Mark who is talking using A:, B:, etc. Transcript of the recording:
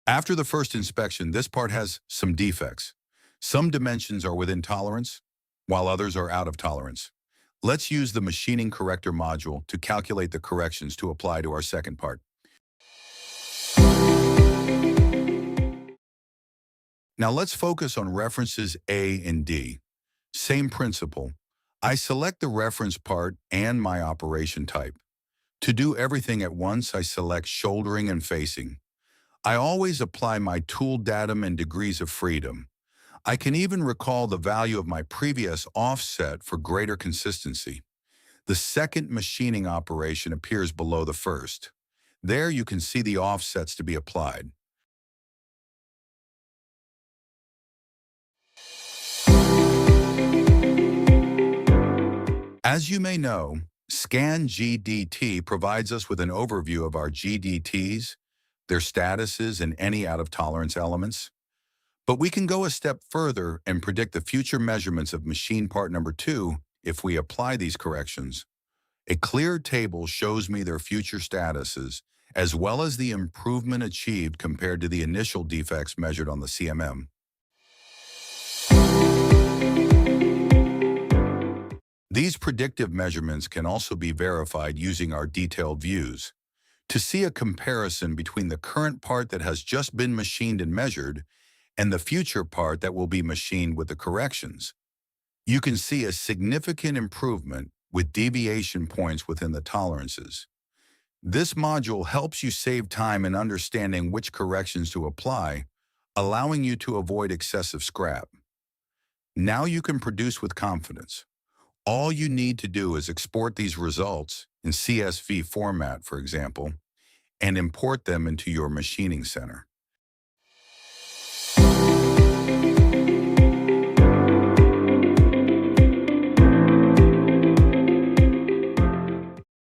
A: After the first inspection, this part has some defects. Some dimensions are within tolerance, while others are out of tolerance. Let's use the Machining Corrector module to calculate the corrections to apply to our second part. Now let's focus on references A and D. Same principle. I select the reference part and my operation type. To do everything at once, I select Souldering and Facing. I always apply my tool datum and degrees of freedom. I can even recall the value of my previous offset for greater consistency. The second machining operation appears below the first. There you can see the offsets to be applied. As you may know, Scan GD&T provides us with an overview of our GD&Ts, their statuses, and any out-of-tolerance elements. But we can go a step further and predict the future measurements of machine part number 2 if we apply these corrections. A clear table shows me their future statuses, as well as the improvement achieved compared to the initial defects measured on the CMM. These predictive measurements can also be verified using our detailed views. To see a comparison between the current part that has just been machined and measured and the future part that will be machined with the corrections, you can see a significant improvement with deviation points within the tolerances. This module helps you save time in understanding which corrections to apply, allowing you to avoid excessive scrap. Now you can produce with confidence. All you need to do is export these results in CSV format, for example, and import them into your machining center.